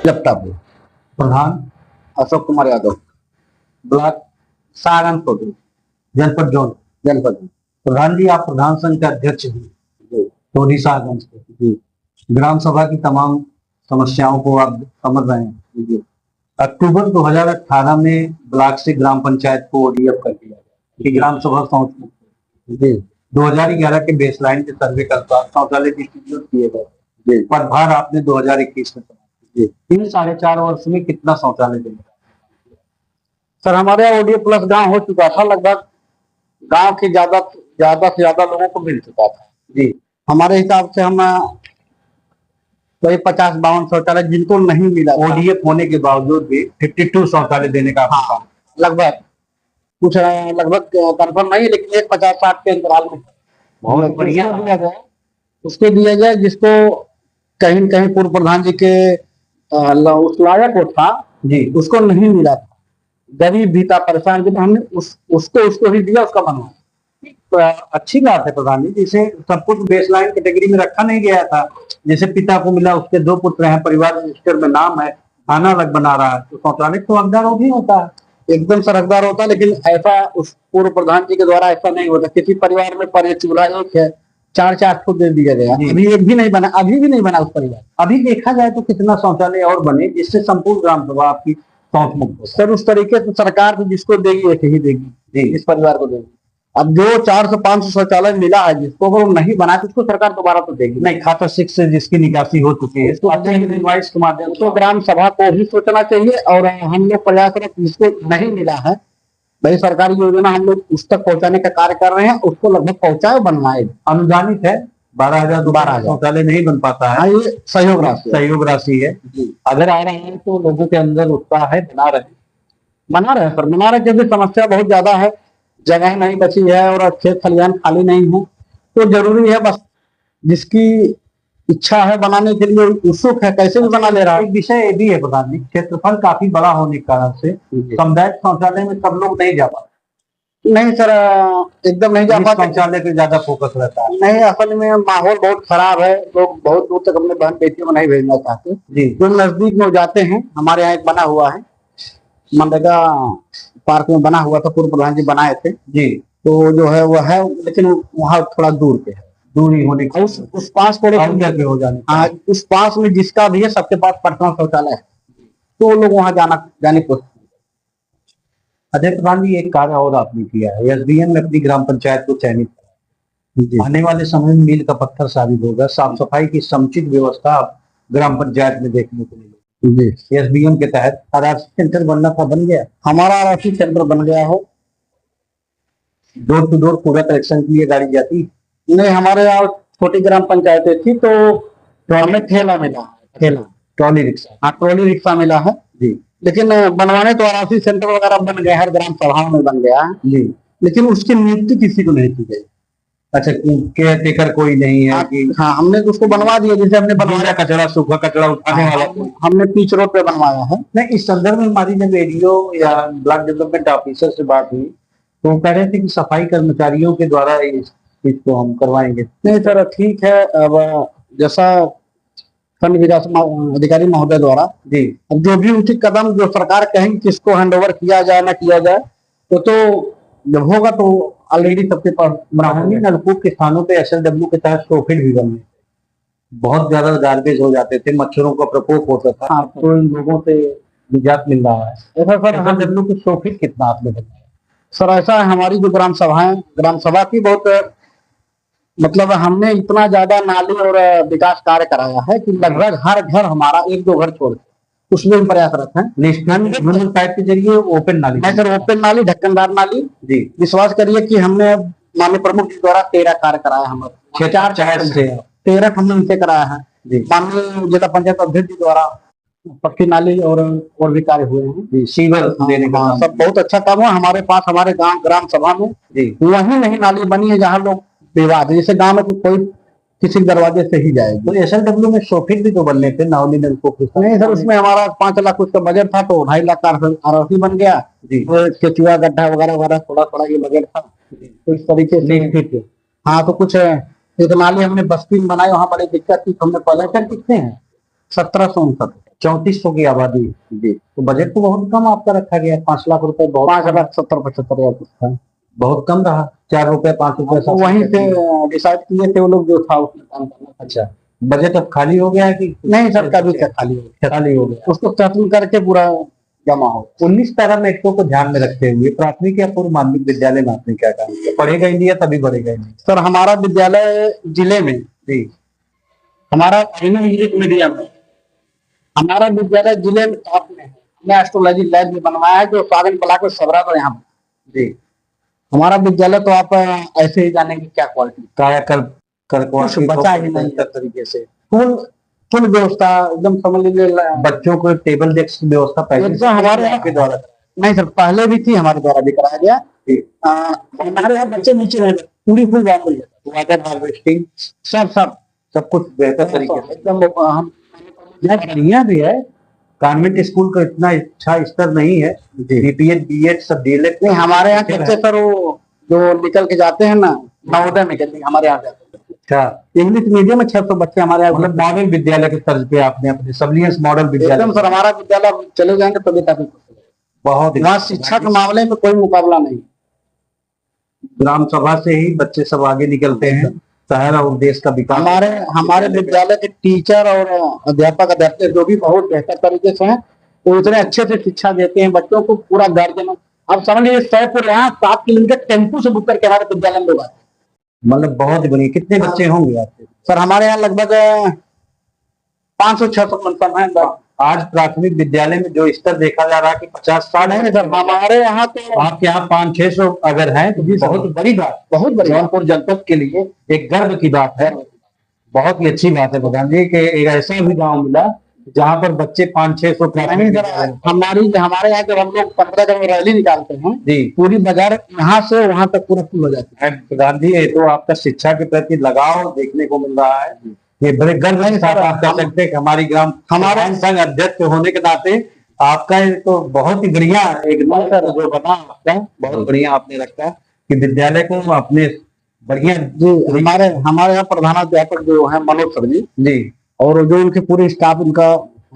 जगतापुर। प्रधान Ashok Kumar Yadav. Block Saharanpur जनपद जौन। जनपद। प्रधान जी, आप प्रधान संघ के अध्यक्ष हैं जी टोनी साहगंज के। जी ग्राम सभा की तमाम समस्याओं को आप समझ रहे हैं। जी अक्टूबर 2018 में ब्लॉक से ग्राम पंचायत को ओडीएफ कर दिया गया कि ग्राम सभा शौच मुक्त है। जी 2011 के बेसलाइन के सर्वे के अनुसार शौचालय डिस्ट्रीब्यूट किए गए, जी पदभार आपने 2021 में संभाला। जी। इन 4.5 वर्ष में कितना शौचालय देगा? सर, हमारे यहाँ ओडीएफ प्लस गांव हो चुका था। लगभग गांव के ज्यादा से ज्यादा लोगों को मिल चुका था। जी, हमारे हिसाब से हम कोई 50-52 शौचालय जिनको नहीं मिला था। ओडीएफ होने के बावजूद भी 52 शौचालय देने का हाँ, लगभग कुछ लगभग कंफर्म नहीं, लेकिन एक 50-60 के अंतराल में बहुत बढ़िया दिया गया। उसको दिया जाए जिसको कहीं न कहीं पूर्व प्रधान जी के उस लायक वो था जी, उसको नहीं मिला था। गरीब भी था, परेशान भी था, हमने उसको ही दिया, उसका बनवाया। अच्छी बात है प्रधान जी। जिसे सब कुछ बेसलाइन कैटेगरी में रखा नहीं गया था। जैसे पिता को मिला, उसके 2 पुत्र हैं, परिवार रजिस्टर में नाम है, खाना अलग बना रहा है, तो शौचालय तो हकदार भी होता है। एकदम सरहदार होता, लेकिन ऐसा उस पूर्व प्रधान जी के द्वारा ऐसा नहीं होता। किसी परिवार में पर चूल्हा एक है, 4 को दे दिया गया। अभी एक भी नहीं बना, अभी भी नहीं बना उस परिवार। अभी देखा जाए तो कितना शौचालय और बने जिससे संपूर्ण ग्राम सभा आपकी शौच मुक्त हो। सर, उस तरीके से सरकार भी जिसको देगी एक ही देगी जी, इस परिवार को देगी। अब जो 400-500 शौचालय मिला है, जिसको अगर वो नहीं बना तो उसको सरकार दोबारा तो देगी नहीं। खाता 6 से जिसकी निकासी हो चुकी है, इसको इनवाइस के माध्यम तो ग्राम सभा को भी सोचना चाहिए। और हम लोग प्रयास करें, जिसको नहीं मिला है भाई, सरकारी योजना हम लोग उस तक पहुंचाने का कार्य कर रहे हैं। उसको लगभग पहुंचाए, बनवाए। अनुदानित है 12,000 12,000 शौचालय नहीं बन पाता है। हाँ, ये सहयोग राशि है। अगर आ रहे हैं तो लोगों के अंदर उत्साह है, बना रहे पर बना रहे, क्योंकि समस्या बहुत ज्यादा है। जगह नहीं बची है और खेत खलिहान खाली नहीं है, तो जरूरी है बस जिसकी इच्छा है बनाने के लिए उत्सुक है, कैसे भी बना ले रहा है। एक विषय ये भी है प्रधान जी, क्षेत्रफल काफी बड़ा होने के कारण से सामुदायिक शौचालय में सब लोग नहीं जा पाते। नहीं सर, एकदम नहीं जा पाते। शौचालय पे ज्यादा फोकस रहता है। नहीं, असल में माहौल बहुत खराब है। लोग बहुत दूर तक अपने बहन बेटियों को नहीं भेजना चाहते जी। जो नजदीक में जाते हैं। हमारे यहाँ एक बना हुआ है, मनरेगा पार्क में बना हुआ था, पूर्व प्रधान जी बनाए थे जी। तो जो है वो है, लेकिन वहाँ थोड़ा दूर पे है। दूरी होने का उस पास पे हो जाने। हाँ, उस पास में जिसका भी है, सबके पास पर्सनल शौचालय है, तो वो लोग वहाँ जाने की कोशिश। अजय प्रधान जी, एक कार्य और आपने किया है, एसडीएम ने अपनी ग्राम पंचायत को चयनित किया। आने वाले समय में मील का पत्थर साबित होगा। साफ सफाई की समुचित व्यवस्था ग्राम पंचायत में देखने को मिलेगी। एसडीएम के तहत आरआरसी सेंटर बनना था, बन गया। हमारा आरआरसी सेंटर बन गया है। डोर टू डोर कूड़ा कलेक्शन के लिए गाड़ी जाती नहीं, हमारे यहाँ छोटी ग्राम पंचायतें थी तो हमें ठेला मिला, ठेला ट्रॉली रिक्शा। हाँ, ट्रॉली रिक्शा मिला है जी। लेकिन बनवाने तो आरआरसी सेंटर वगैरह बन गया, हर ग्राम सभाओं में बन गया है जी, लेकिन उसकी नियुक्ति किसी को नहीं की गई। अच्छा, केयर टेकर कोई नहीं है कि? हाँ, हमने उसको बनवा दिया। जैसे हमने बनवाया कचरा, सूखा कचरा उठाने वाला हमने पिच रोड पे बनवाया है। नहीं, इस संदर्भ में हमारी जब एडीओ या ब्लॉक डेवलपमेंट ऑफिसर से बात हुई तो वो कह रहे थे कि सफाई कर्मचारियों के द्वारा इस चीज को हम करवाएंगे। नहीं सर, ठीक है। अब जैसा खंड विकास अधिकारी महोदय द्वारा जी, अब जो भी उचित कदम जो सरकार कहेंगे किसको हैंडओवर किया जाए ना किया जाए, तो जब होगा तो ऑलरेडी सबके पास ब्राह्मणी नलकूप के स्थानों पे एसएलडब्ल्यू के तहत सोफिट भी बनने, बहुत ज्यादा गार्बेज हो जाते थे, मच्छरों का प्रकोप होता था। हाँ, तो इन लोगों से निजात मिल रहा है। ऐसा सर, एसएलडब्ल्यू के सोफिट कितना आपने बताया? सर ऐसा है, हमारी जो ग्राम सभा की बहुत मतलब हमने इतना ज्यादा नाली और विकास कार्य कराया है कि लगभग हर घर हमारा 1-2 घर छोड़ उसमें भी प्रयासरत है। नेशनल पाइप के जरिए ओपन नाली? नहीं सर, ओपन नाली, ढक्कनदार नाली जी। विश्वास करिए कि हमने माननीय प्रमुख जी द्वारा 13 कार्य कराया। हमारे 13 हमने उनसे कराया है। माननीय जिला पंचायत अध्यक्ष जी द्वारा पक्की नाली और भी कार्य हुए हैं। सीवर देने का सब बहुत अच्छा काम हुआ हमारे पास। हमारे गांव ग्राम सभा में वही नहीं नाली बनी है जहाँ लोग विवाद, जैसे गांव में कोई किसी दरवाजे से ही जाएगी। तो एसएलडब्ल्यू में सोफिट भी तो बनने थे, नावली नलकूप। नहीं सर, उसमें हमारा 5 लाख कुछ का बजट था, तो 2.5 लाख का आरआरसी बन गया। केचुआ गड्ढा वगैरह थोड़ा ये बजट था, तो इस तरीके से। हाँ, तो कुछ एक नाली हमने बस्ती में बनाई, वहाँ बड़ी दिक्कत थी, हमने पहले कर कितने हैं 1769। 3400 की आबादी। जी। तो बजट तो बहुत कम आपका रखा गया है, 5 लाख रुपए बहुत 5,70,75,000 कुछ था। बहुत कम रहा। 4 रुपए 5 रुपए तो वहीं से डिसाइड किए थे वो लोग, जो था उसमें काम करना था। अच्छा, बजट अब खाली हो गया है कि नहीं सर, कभी से खाली हो गया, खाली हो गया? उसको खत्म करके पूरा जमा हो। 19 पैरामीटरों को ध्यान में रखते हुए प्राथमिक या पूर्व माध्यमिक विद्यालय में आपने क्या काम किया? पढ़ेगा इंडिया तभी बढ़ेगा इंडिया। सर हमारा विद्यालय जिले में, जी, हमारा इंग्लिश मीडियम है, हमारा विद्यालय जिले में टॉप में है। हमने एस्ट्रोलॉजी लैब भी बनवाया है, जो सागन ब्लॉक में सबरा पर यहाँ पर। जी। हमारा विद्यालय तो आप ऐसे ही जानेंगे क्या क्वालिटी, कायाकल्प कुछ बचा ही नहीं है। तरीके से फुल फुल व्यवस्था एकदम, समझ लीजिए। बच्चों को टेबल डेस्क की व्यवस्था पहले एकदम हमारे यहाँ के द्वारा। नहीं सर, पहले भी थी, हमारे द्वारा भी कराया गया। हमारे यहाँ बच्चे नीचे रह पूरी फुल वाटर हार्वेस्टिंग सब सब कुछ बेहतर तरीके से एकदम। हम बढ़िया भी है। कॉन्वेंट स्कूल का इतना अच्छा स्तर नहीं है, बीपीएड बीएड सब डीएलएड नहीं, हमारे यहाँ बच्चे सर वो जो निकल के जाते हैं ना, नवोदय में कहते हैं, हमारे यहाँ जाते हैं। अच्छा, इंग्लिश मीडियम में 600 बच्चे हमारे यहाँ, मतलब मॉडल विद्यालय के तर्ज पे आपने अपने सब्लियंस मॉडल विद्यालय। एकदम सर, हमारा विद्यालय चले जाएंगे तभी तक बहुत वहाँ शिक्षा के मामले में कोई मुकाबला नहीं। ग्राम सभा से ही बच्चे सब आगे निकलते हैं, शहर और देश का विकास। हमारे विद्यालय के टीचर और अध्यापक जो भी बहुत बेहतर तरीके से हैं, वो इतने अच्छे से शिक्षा देते हैं बच्चों को। पूरा गार्जियन, अब समझ लीजिए 100 यहाँ 7 किलोमीटर टेम्पू से बुक करके हमारे विद्यालय में लोग आते हैं। मतलब बहुत बढ़िया। कितने बच्चे होंगे आपके? सर हमारे यहाँ लगभग 500-600 कंफर्म है। आज प्राथमिक विद्यालय में जो स्तर देखा जा रहा है कि 50-60 नहीं सर, हमारे यहाँ तो आपके यहाँ 500-600 अगर है तो बहुत बड़ी बात, बहुत बड़ी जौनपुर जनपद के लिए एक गर्व की बात है। बहुत ही अच्छी बात है प्रधान जी कि एक ऐसा भी गांव मिला जहाँ पर बच्चे 500-600। हमारे यहाँ जब हम लोग 15 जब रैली निकालते हैं जी, पूरी बाजार यहाँ से वहां तक पूरा फुल हो जाती है। प्रधान जी, ये तो आपका शिक्षा के प्रति लगाव देखने को मिल रहा है। ये बड़े गर्व के साथ आप कह सकते हैं कि हमारे संघ अध्यक्ष होने के नाते आपका ये तो बहुत ही बढ़िया एक जो बना आपका, बहुत बढ़िया आपने रखा कि विद्यालय को अपने बढ़िया। जी, हमारे यहाँ प्रधानाध्यापक जो है मनोज सर जी, और जो उनके पूरे स्टाफ उनका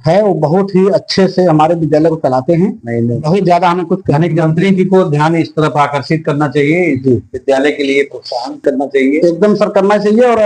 है, वो बहुत ही अच्छे से हमारे विद्यालय को चलाते हैं। नहीं बहुत ज्यादा हमें कुछ कहने की मंत्री जी को ध्यान इस तरफ आकर्षित करना चाहिए, विद्यालय के लिए प्रोत्साहन करना चाहिए, एकदम सर करना चाहिए। और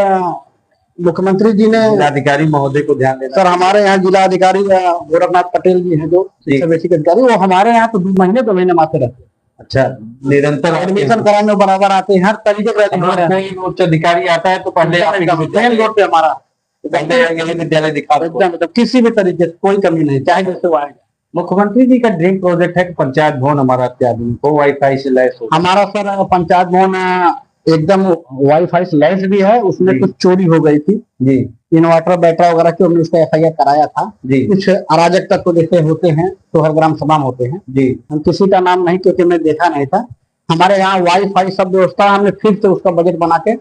मुख्यमंत्री जी ने जिलाधिकारी महोदय को ध्यान देना। सर हमारे यहाँ जिला अधिकारी गोरखनाथ पटेल जी हैं, जो शिक्षा बेसिक अधिकारी, वो हमारे यहाँ तो 2 महीने मात्र रहते हैं। अच्छा, निरंतर एडमिशन कराने बराबर आते हैं, हर तरीके कोई उच्च अधिकारी आता है तो पहले मेन रोड पे हमारा विद्यालय दिखा एकदम, मतलब किसी भी तरीके से कोई कमी नहीं, चाहे जैसे वो आएगा। मुख्यमंत्री जी का ड्रीम प्रोजेक्ट है कि पंचायत भवन हमारा अत्याधुनिक हो, वाईफाई से लैस हो। हमारा सर पंचायत भवन एकदम वाईफाई से लैस भी है। उसमें कुछ चोरी हो गई थी जी, इन्वर्टर बैटरा वगैरह की, हमने उसका FIR कराया था जी। कुछ अराजक तत्व जैसे होते हैं तो हर ग्राम सभा में होते हैं जी, हम किसी का नाम नहीं, क्योंकि मैं देखा नहीं था। हमारे यहाँ वाईफाई सब व्यवस्था हमने फिर से उसका बजट बना के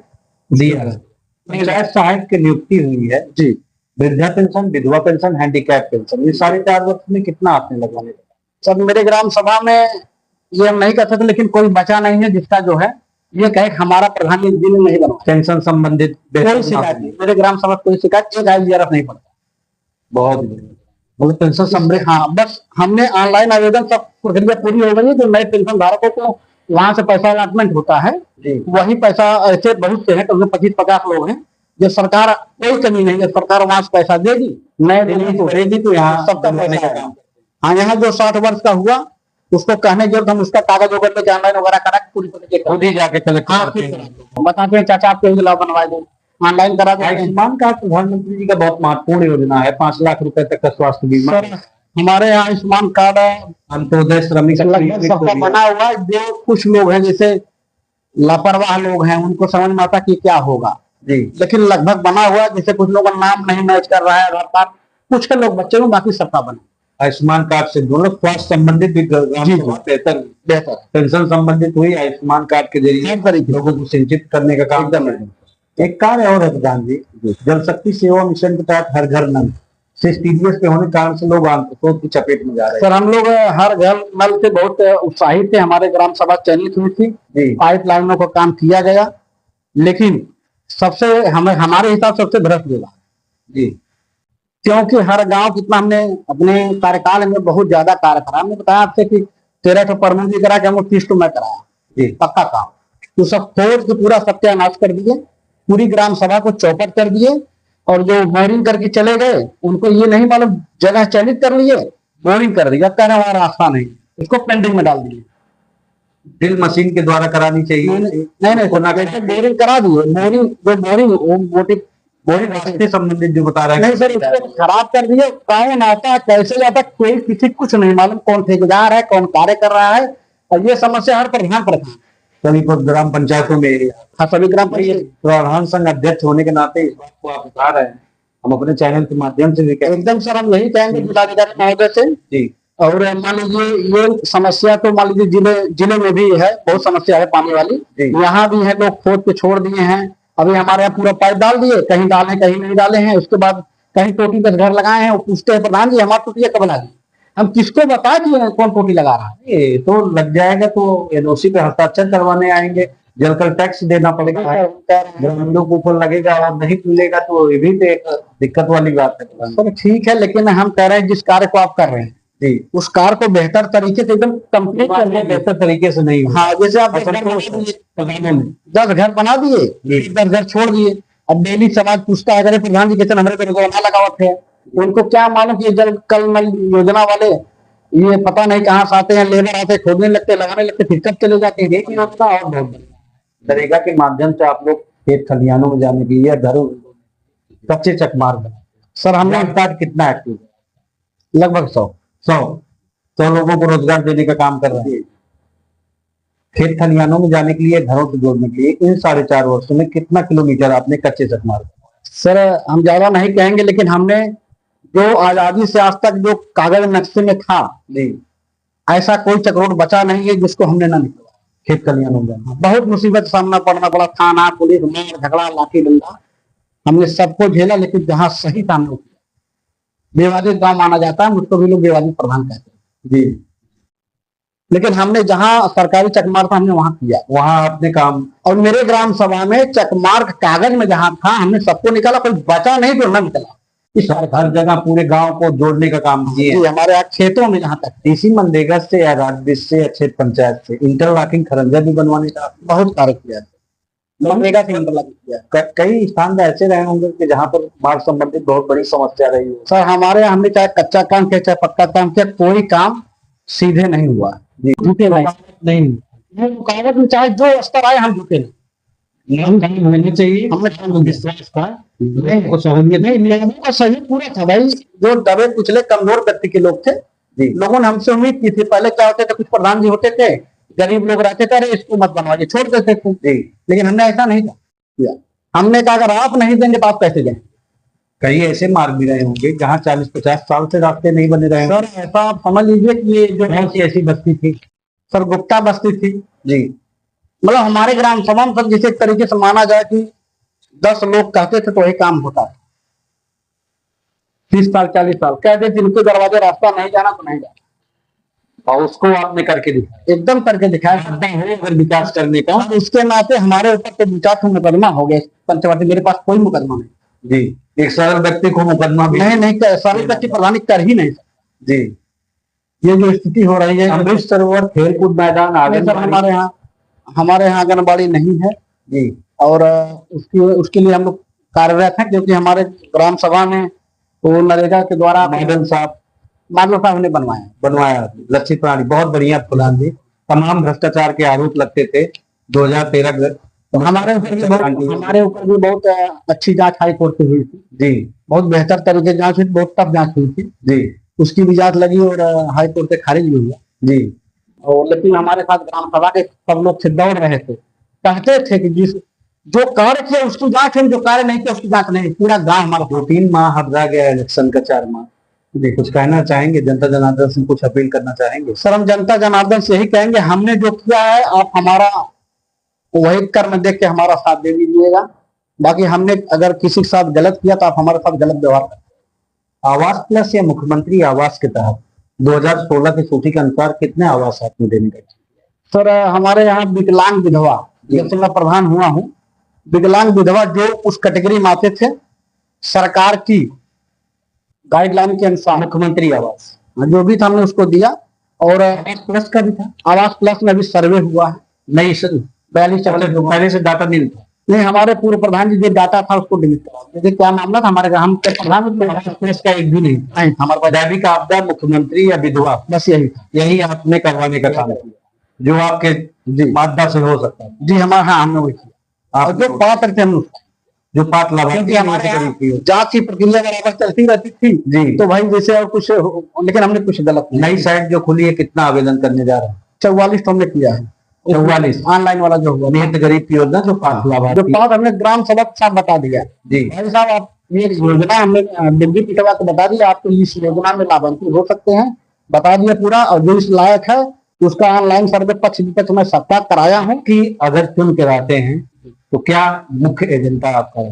दिया है। पंचायत सहायक की नियुक्ति हुई है जी, वृद्धा पेंशन, विधवा पेंशन, हैंडीकैप पेंशन, ये 4.5 वर्ष में कितना आपने लगवाने का? सर मेरे ग्राम सभा में ये हम नहीं कर सकते, लेकिन कोई बचा नहीं है जिसका जो है ये कहे हमारा प्रधानमंत्री ने नहीं बनवाया। पेंशन संबंधित कोई शिकायत नहीं, मेरे ग्राम सभा कोई शिकायत, एक IGRF नहीं पड़ता। बहुत मतलब पेंशन संबंधित, हाँ, बस हमने ऑनलाइन आवेदन सब प्रक्रिया पूरी हो गई है। जो नए पेंशन धारकों को वहां से पैसा अलॉटमेंट होता है, वही पैसा ऐसे बहुत से है, कम से 25-50 लोग हैं। जो सरकार कोई कमी नहीं है, सरकार वहां से पैसा देगी, नए देगी तो यहाँ सबका पैसा। हाँ, यहाँ जो 60 वर्ष का हुआ उसको कहने की जरूरत, हम उसका कागज वगैरह के ऑनलाइन वगैरह करा के पूरी तरीके खुद ही जाके कलेक्ट बताते हैं, चाचा आपको लाभ बनवा दो, ऑनलाइन करा दो। आयुष्मान कार्ड प्रधानमंत्री जी का बहुत महत्वपूर्ण योजना है, 5 लाख रुपए तक का स्वास्थ्य बीमा। हमारे यहाँ आयुष्मान कार्ड अंत्योदय श्रमिक सबका बना हुआ है। जो कुछ लोग हैं जैसे लापरवाह लोग हैं, उनको समझ में आता कि क्या होगा जी, लेकिन लगभग बना हुआ है। जैसे कुछ लोगों का नाम नहीं मैच कर रहा है आधार कार्ड, कुछ लोग बच्चे में, बाकी सबका बना। आयुष्मान कार्ड से दोनों स्वास्थ्य संबंधित भी बेहतर पेंशन संबंधित हुई, आयुष्मान कार्ड के जरिए लोगों को सिंचित करने का काम कर रहे हैं। एक कार्य और है प्रधान जी, जल शक्ति सेवा मिशन के तहत हर घर नल TDS पे होने के कारण से लोग आंतरिक की चपेट में जा रहे हैं। सर हम लोग हर घर नल से बहुत उत्साहित थे, हमारे ग्राम सभा चयनित हुई थी, पाइप लाइनों का काम किया गया, लेकिन सबसे हमारे हिसाब सबसे भ्रष्ट जिला जी, क्योंकि हर गांव कितना हमने अपने कार्यकाल में बहुत ज्यादा कार्य करा। हमने बताया आपसे कि 13 परमिट भी करा के हम 30 में कराया जी पक्का काम। तो सब खोद के पूरा सत्यानाश कर दिए, पूरी ग्राम सभा को चौपट कर दिए, और जो बोरिंग करके चले गए उनको ये नहीं मालूम, जगह चयनित कर लिए, बोरिंग कर दिया, कहना हमारा रास्ता नहीं, उसको पेंडिंग में डाल दिए। ड्रिल मशीन के द्वारा करानी चाहिए। नहीं जैसे बोरिंग करा दिए, बोरिंग जो बोरिंग वो मोटी बोरिंग रास्ते संबंधित जो बता रहे हैं नहीं सर, उसको खराब कर दिए। कौन आता है कैसे आता है कोई किसी कुछ नहीं मालूम, कौन ठेकेदार है कौन कार्य कर रहा है, और ये समस्या हर प्रधान पर था। सभी ग्राम पंचायतों में। हाँ सभी ग्राम पंचायत। प्रधान संघ अध्यक्ष होने के नाते इस बात को आप बता रहे हैं, हम अपने चैनल के माध्यम से भी एकदम सर हम यही कहेंगे जिलाधिकारी महोदय से जी। और मान लीजिए ये समस्या तो मान लीजिए जिले में भी है, बहुत समस्या है पानी वाली, यहाँ भी है, लोग खोद के छोड़ दिए हैं। अभी हमारे यहाँ पूरा पाइप डाल दिए, कहीं डाले कहीं नहीं डाले हैं, उसके बाद कहीं टोटी पर घर लगाए हैं, वो पूछते हैं प्रधान जी हमारी टोटियां कब लगी, हम किसको बता दिए कौन टोटी लगा रहा है। ये तो लग जाएगा तो एनओसी पे हस्ताक्षर करवाने आएंगे, जलकर टैक्स देना पड़ेगा, ग्रामीणों को ऊपर लगेगा, और नहीं मिलेगा तो ये भी तो एक दिक्कत वाली बात है। सर ठीक है, लेकिन हम कह रहे हैं जिस कार्य को आप कर रहे हैं जी उस कार्य को बेहतर तरीके से एकदम कंप्लीट कर लें। बेहतर तरीके से नहीं। हाँ जैसे आप 10 घर बना दिए, 10 घर छोड़ दिए, अब डेली समाज पूछता है अगर प्रधान जी कहते हमारे पे रोजाना लगावत है, उनको क्या मालूम कि जल कल नल योजना वाले ये पता नहीं कहाँ से आते हैं, लेबर आते खोदने लगते लगाने लगते फिर कब चले जाते हैं। एक योजना और बहुत नरेगा के माध्यम से आप लोग खेत खलिहानों में जाने के लिए घरों कच्चे चकमार्ग बनाते हैं। सर हमने कितना एक्टिव है लगभग 100 लोगों को रोजगार देने का काम कर रहे हैं। खेत खलिहानों में जाने के लिए घरों से जोड़ने के लिए इन 4.5 वर्षों में कितना किलोमीटर आपने कच्चे चकमार्ग? सर हम ज्यादा नहीं कहेंगे, लेकिन हमने जो आजादी से आज तक जो कागज नक्शे में था ऐसा कोई चक्रोट बचा नहीं है जिसको हमने ना निकलवाया। खेत खलिहानों में बहुत मुसीबत सामना पड़ना पड़ा, थाना पुलिस मार झगड़ा लाठी डंडा हमने सबको झेला, लेकिन जहाँ सही था हमने विवादित गांव माना जाता है, मुझको भी लोग विवादित प्रधान कहते हैं जी। लेकिन हमने जहां सरकारी चकमार्ग था हमने वहां किया, वहां अपने काम। और मेरे ग्राम सभा में चकमार्ग कागज में जहां था हमने सबको निकाला, कोई बचा नहीं तो न निकला। इस हर जगह पूरे गांव को जोड़ने का काम किए हमारे यहाँ खेतों में जहां तक इसी मनरेगा से या राज्य से या क्षेत्र पंचायत से इंटरलॉकिंग खरंजा भी बनवाने का बहुत कार्य किया, मनरेगा से इंटरलॉकिंग किया। कई स्थान ऐसे रहे होंगे कि जहाँ पर बाढ़ संबंधित बहुत बड़ी समस्या रही हो। सर हमारे यहाँ हमने चाहे कच्चा काम किया चाहे पक्का काम किया, कोई काम सीधे नहीं हुआ, झूठे नहीं, रुकावट में चाहे जो स्तर आए हम झूठे नहीं। होने चाहिए हमें विश्वास था, नियमों का सहयोग पूरा था भाई। जो दबे कुचले कमजोर व्यक्ति के लोग थे, लोगों ने हमसे उम्मीद की थी। पहले क्या होते थे, कुछ प्रधान जी होते थे, गरीब लोग रहते थे, अरे इसको मत बनवाइए, छोड़ देते थे। लेकिन हमने ऐसा नहीं किया, हमने कहा अगर आप नहीं देंगे तो आप कैसे दें। कई ऐसे मार्ग भी रहे होंगे जहाँ 40-50 साल से रास्ते नहीं बने रहे। सर ऐसा आप समझ लीजिए कि ये जो ऐसी बस्ती थी सर, गुप्ता बस्ती थी जी। मतलब हमारे ग्राम सभा में सर जिसे तरीके से माना जाए कि 10 लोग कहते थे तो वही काम होता है। 30 साल 40 साल कहते जिनके दरवाजे रास्ता नहीं जाना तो नहीं जाना, और उसको आपने करके दिखाया, एकदम करके दिखाया अगर विकास करने का। उसके नाते हमारे ऊपर तो 2-4 मुकदमा हो गए पंचवर्ती, मेरे पास कोई मुकदमा नहीं जी। एक सरल व्यक्ति को मुकदमा भी नहीं सरल व्यक्ति प्रधानी कर ही नहीं जी। ये जो स्थिति हो रही है, अमृत सरोवर खेलकूद मैदान हमारे यहाँ आंगनबाड़ी नहीं है जी, और उसके लिए हम लोग कार्यरत हैं, क्योंकि हमारे ग्राम सभा में वो नरेगा के द्वारा मॉडल साहब ने बनवाया लक्षित प्राणी। बहुत बढ़िया प्रधान जी। तमाम भ्रष्टाचार के आरोप लगते थे 2013 हमारे ऊपर भी बहुत अच्छी जांच हाई कोर्ट से हुई थी जी। बहुत बेहतर तरीके से जांच हुई, बहुत टफ जांच हुई थी जी। उसकी भी जांच लगी और हाई कोर्ट से खारिज भी हुआ जी। और लेकिन हमारे साथ ग्राम सभा के सब लोग से दौड़ रहे थे, कहते थे कि जिस जो कार्य किया उसकी जांच है, जो कार्य नहीं किया उसकी जांच नहीं। पूरा गांव हमारा 2-3 माह हटा गया इलेक्शन का, 4 माह जी। कुछ कहना चाहेंगे जनता जनार्दन से, कुछ अपील करना चाहेंगे? सर हम जनता जनार्दन से यही कहेंगे, हमने जो किया है आप हमारा वही कर्म देख के हमारा साथ दे दीजिएगा। बाकी हमने अगर किसी के साथ गलत किया तो आप हमारे साथ गलत व्यवहार करें। आवास प्लस या मुख्यमंत्री आवास के तहत 2016 की सूची के अनुसार कितने आवास आपने देने का? सर हमारे यहाँ विकलांग विधवा, जैसे मैं प्रधान हुआ हूँ, विकलांग विधवा जो उस कैटेगरी में आते थे, सरकार की गाइडलाइन के अनुसार मुख्यमंत्री आवास जो भी था हमने उसको दिया। और प्लस का भी था, आवास प्लस में भी सर्वे हुआ है, नहीं सर 42 चक्कर पहले से डाटा नहीं था। नहीं, हमारे पूर्व प्रधान जी जो डाटा था उसको डिलीट करा दीजिए। क्या मामला था हमारे हम प्रधान प्लस का एक भी नहीं था। नहीं, हमारे पास दैविक आपदा, मुख्यमंत्री या विधवा, बस यही था। यही आपने करवाने का काम किया जो आपके जी मादा से हो सकता है। जी हमारे, हाँ हमने वही किया। और जो पात्र थे हम उसको, जो पात्र क्योंकि लाभार्थी हमारे यहाँ जांच की प्रक्रिया बराबर चलती रहती थी जी, तो भाई जैसे और कुछ लेकिन हमने कुछ गलत नहीं। नई साइट जो खुली है कितना आवेदन करने जा रहा है? 44 तो हमने किया है। 44 ऑनलाइन वाला जो हुआ निहित गरीब की योजना जो पात्र जो लाभार्थी पात्र हमने ग्राम सभा के साथ बता दिया जी। भाई साहब, आप ये योजना हमने डिग्री पिटवा के बता दिया, आप तो इस योजना में लाभार्थी हो सकते हैं, बता दिया पूरा। और जो इस लायक है उसका ऑनलाइन सर्वे पक्ष विपक्ष में सबका कराया हूँ। कि अगर चुन के आते हैं तो क्या मुख्य एजेंडा आपका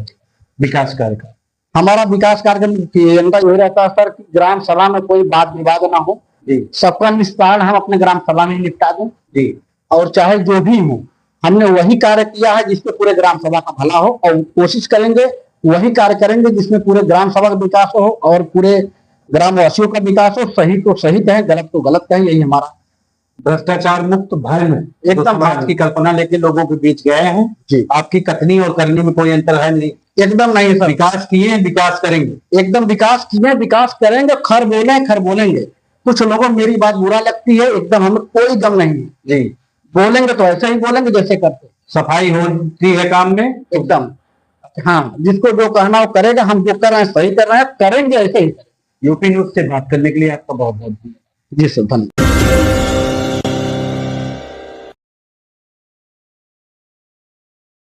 विकास कार्य का? हमारा विकास कार्यक्रम की एजेंडा यही रहता है सर कि ग्राम सभा में कोई वाद विवाद ना हो जी, सबका निस्तारण हम अपने ग्राम सभा में निपटा दें जी, और चाहे जो भी हो हमने वही कार्य किया है जिससे पूरे ग्राम सभा का भला हो, और कोशिश करेंगे वही कार्य करेंगे जिसमें पूरे ग्राम सभा का विकास हो और पूरे ग्रामवासियों का विकास हो। सही को सही कहें, गलत को गलत कहें, यही हमारा। भ्रष्टाचार मुक्त भय में एकदम तो समाज की कल्पना लेके लोगों के बीच गए हैं जी। आपकी कथनी और करनी में कोई अंतर है नहीं? एकदम नहीं सर, विकास किए, विकास करेंगे, एकदम विकास किए, विकास करेंगे। खर बोले खर बोलेंगे। कुछ लोगों को मेरी बात बुरा लगती है, एकदम हमें कोई गम नहीं है जी। बोलेंगे तो ऐसे ही बोलेंगे जैसे करते। सफाई होती है काम में एकदम, हाँ जिसको जो कहना वो करेगा। हम जो कर रहे हैं सही कर रहे हैं, करेंगे ऐसे ही। यूपी न्यूज से बात करने के लिए आपका बहुत बहुत धन्यवाद। जी सर, धन्यवाद।